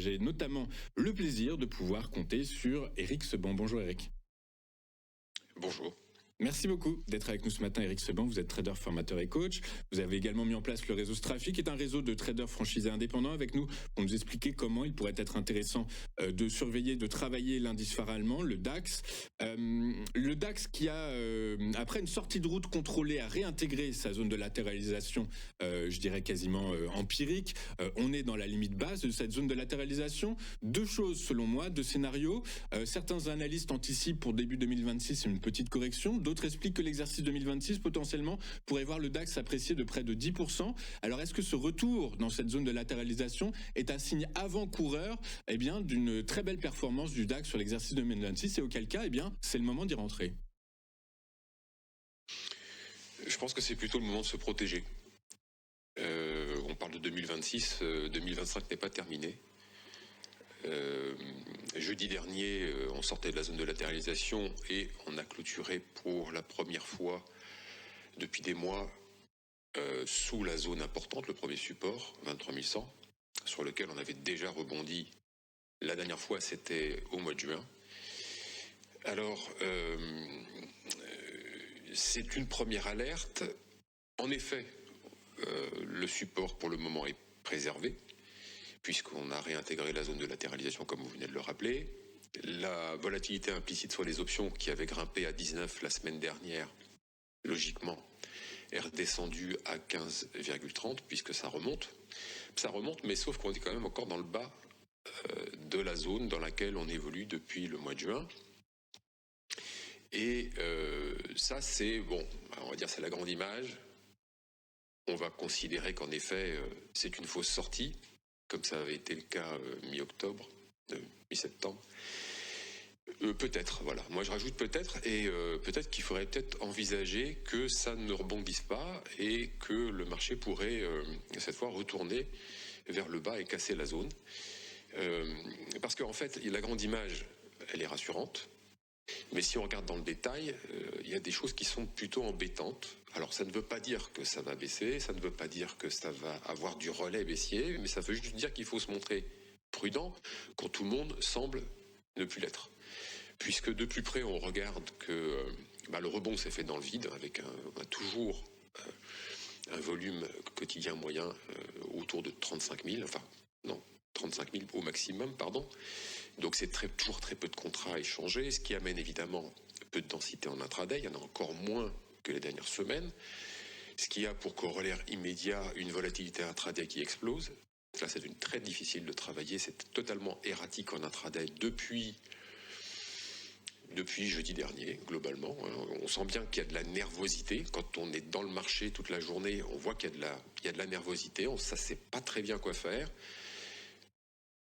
J'ai notamment le plaisir de pouvoir compter sur Eric Seban. Bonjour Eric. Bonjour. Merci beaucoup d'être avec nous ce matin, Eric Seban. Vous êtes trader, formateur et coach. Vous avez également mis en place le réseau Strafi, qui est un réseau de traders franchisés indépendants avec nous pour nous expliquer comment il pourrait être intéressant de surveiller, de travailler l'indice phare allemand, le DAX. Le DAX qui a, après une sortie de route contrôlée, a réintégré sa zone de latéralisation, je dirais quasiment empirique. On est dans la limite basse de cette zone de latéralisation. Deux choses selon moi, deux scénarios. Certains analystes anticipent pour début 2026 une petite correction. D'autres expliquent que l'exercice 2026, potentiellement, pourrait voir le DAX s'apprécier de près de 10%. Alors, est-ce que ce retour dans cette zone de latéralisation est un signe avant-coureur d'une très belle performance du DAX sur l'exercice 2026 et auquel cas, c'est le moment d'y rentrer? Je pense que c'est plutôt le moment de se protéger. On parle de 2026, 2025 n'est pas terminé. Jeudi dernier, on sortait de la zone de latéralisation et on a clôturé pour la première fois depuis des mois sous la zone importante, le premier support, 23 100, sur lequel on avait déjà rebondi. La dernière fois, c'était au mois de juin. Alors, c'est une première alerte. En effet, le support pour le moment est préservé, puisqu'on a réintégré la zone de latéralisation, comme vous venez de le rappeler. La volatilité implicite sur les options, qui avait grimpé à 19 la semaine dernière, logiquement, est redescendue à 15,30, puisque ça remonte. Ça remonte, mais sauf qu'on est quand même encore dans le bas de la zone dans laquelle on évolue depuis le mois de juin. Et ça, c'est, bon, on va dire c'est la grande image. On va considérer qu'en effet, c'est une fausse sortie, comme ça avait été le cas mi-octobre, mi-septembre. Peut-être, voilà. Moi, je rajoute peut-être, et peut-être qu'il faudrait peut-être envisager que ça ne rebondisse pas et que le marché pourrait, cette fois, retourner vers le bas et casser la zone. Parce qu'en fait, la grande image, elle est rassurante. Mais si on regarde dans le détail, il y a des choses qui sont plutôt embêtantes. Alors ça ne veut pas dire que ça va baisser, ça ne veut pas dire que ça va avoir du relais baissier, mais ça veut juste dire qu'il faut se montrer prudent quand tout le monde semble ne plus l'être. Puisque de plus près, on regarde que le rebond s'est fait dans le vide, avec toujours un volume quotidien moyen autour de 35 000, 35 000 au maximum, pardon. Donc c'est toujours très peu de contrats échangés, ce qui amène évidemment peu de densité en intraday. Il y en a encore moins que les dernières semaines, ce qui a pour corollaire immédiat une volatilité intraday qui explose. Là, c'est très difficile de travailler, c'est totalement erratique en intraday depuis jeudi dernier, globalement. On sent bien qu'il y a de la nervosité. Quand on est dans le marché toute la journée, on voit qu'il y a de la nervosité. Ça, sait pas très bien quoi faire.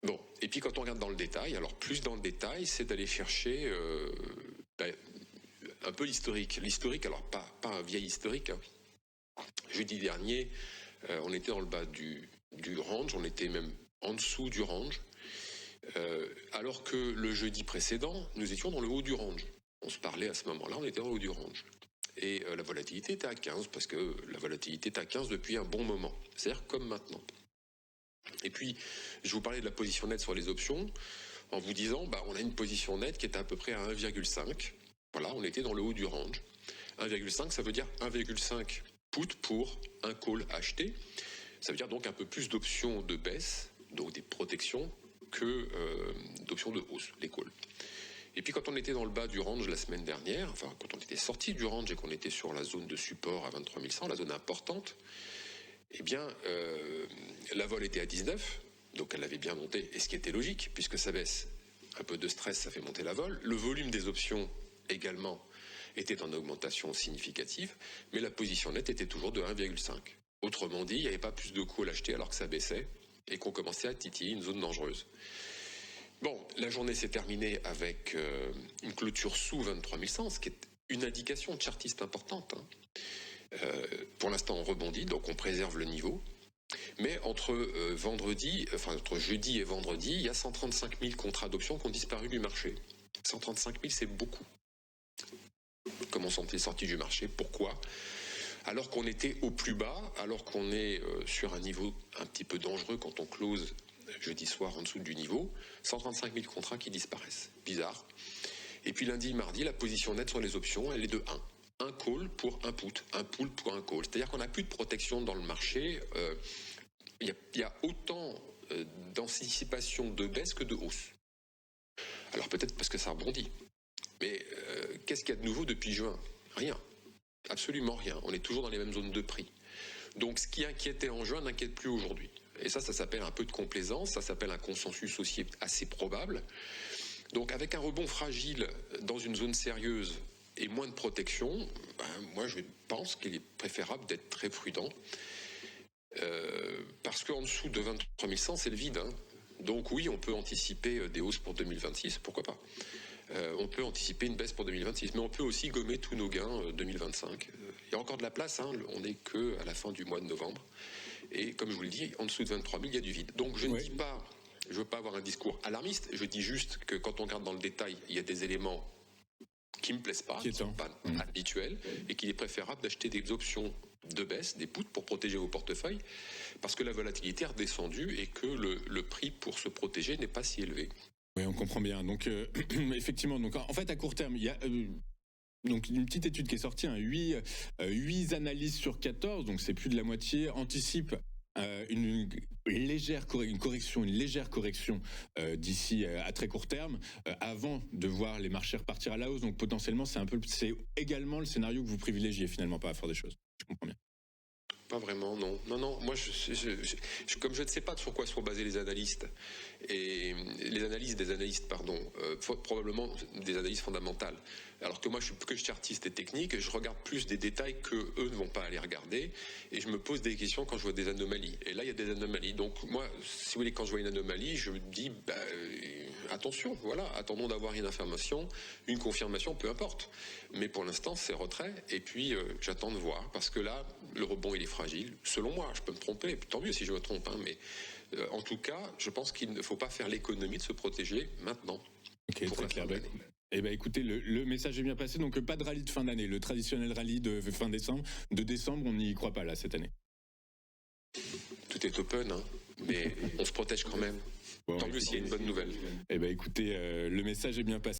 Bon, et puis quand on regarde dans le détail, alors plus dans le détail, c'est d'aller chercher un peu l'historique. L'historique, alors pas un vieil historique. Jeudi dernier, on était dans le bas du range, on était même en dessous du range, alors que le jeudi précédent, nous étions dans le haut du range. On se parlait à ce moment-là, on était dans le haut du range. Et la volatilité était à 15, parce que la volatilité est à 15 depuis un bon moment. C'est-à-dire comme maintenant. Et puis, je vous parlais de la position nette sur les options, en vous disant, on a une position nette qui est à peu près à 1,5. Voilà, on était dans le haut du range. 1,5, ça veut dire 1,5 put pour un call acheté. Ça veut dire donc un peu plus d'options de baisse, donc des protections, que d'options de hausse, les calls. Et puis quand on était dans le bas du range la semaine dernière, quand on était sorti du range et qu'on était sur la zone de support à 23 100, la zone importante, la vol était à 19, donc elle avait bien monté, et ce qui était logique, puisque ça baisse. Un peu de stress, ça fait monter la vol. Le volume des options, également, était en augmentation significative, mais la position nette était toujours de 1,5. Autrement dit, il n'y avait pas plus de calls achetés alors que ça baissait, et qu'on commençait à titiller une zone dangereuse. Bon, la journée s'est terminée avec une clôture sous 23 100, ce qui est une indication chartiste importante. Pour l'instant, on rebondit, donc on préserve le niveau. Mais entre jeudi et vendredi, il y a 135 000 contrats d'options qui ont disparu du marché. 135 000, c'est beaucoup. Comment sont-ils sortis du marché? Pourquoi? Alors qu'on était au plus bas, alors qu'on est sur un niveau un petit peu dangereux quand on close jeudi soir en dessous du niveau, 135 000 contrats qui disparaissent. Bizarre. Et puis lundi, mardi, la position nette sur les options, elle est de 1. Un call pour un put, un pull pour un call. C'est-à-dire qu'on n'a plus de protection dans le marché. Il y a autant d'anticipation de baisse que de hausse. Alors peut-être parce que ça rebondit. Mais qu'est-ce qu'il y a de nouveau depuis juin? Rien. Absolument rien. On est toujours dans les mêmes zones de prix. Donc ce qui inquiétait en juin n'inquiète plus aujourd'hui. Et ça s'appelle un peu de complaisance, ça s'appelle un consensus aussi assez probable. Donc avec un rebond fragile dans une zone sérieuse et moins de protection, moi je pense qu'il est préférable d'être très prudent. Parce qu'en dessous de 23 100, c'est le vide. Hein. Donc oui, on peut anticiper des hausses pour 2026, pourquoi pas. On peut anticiper une baisse pour 2026, mais on peut aussi gommer tous nos gains 2025. Il y a encore de la place, hein, on n'est qu'à la fin du mois de novembre. Et comme je vous le dis, en dessous de 23 000, il y a du vide. Donc je ne dis pas, je ne veux pas avoir un discours alarmiste, je dis juste que quand on regarde dans le détail, il y a des éléments qui ne me plaisent pas, qui ne sont pas habituels, et qu'il est préférable d'acheter des options de baisse, des puts pour protéger vos portefeuilles, parce que la volatilité est redescendue et que le prix pour se protéger n'est pas si élevé. Oui, on comprend bien. Donc, effectivement, donc, en fait, à court terme, il y a donc une petite étude qui est sortie, 8 analyses sur 14, donc c'est plus de la moitié, anticipent une légère correction d'ici à très court terme, avant de voir les marchés repartir à la hausse. Donc potentiellement, c'est également le scénario que vous privilégiez finalement par la force des choses. Je comprends bien. Pas vraiment, non. Non, moi, comme je ne sais pas sur quoi sont basés les analystes, et les analyses des analystes, probablement des analyses fondamentales. Alors que moi, je suis que chartiste et technique, je regarde plus des détails que eux ne vont pas aller regarder, et je me pose des questions quand je vois des anomalies. Et là, il y a des anomalies. Donc moi, si vous voulez, quand je vois une anomalie, je me dis, attention, voilà, attendons d'avoir une information, une confirmation, peu importe. Mais pour l'instant, c'est retrait, et puis j'attends de voir, parce que là, le rebond, il est fragile, selon moi, je peux me tromper, tant mieux si je me trompe, hein, mais en tout cas, je pense qu'il ne faut pas faire l'économie de se protéger maintenant. Ok, très clair. Eh ben, écoutez, le message est bien passé, donc pas de rallye de fin d'année, le traditionnel rallye de fin décembre, on n'y croit pas là cette année. Tout est open, hein, mais on se protège quand même. Tant mieux s'il y a une bonne nouvelle. Eh ben, écoutez, le message est bien passé.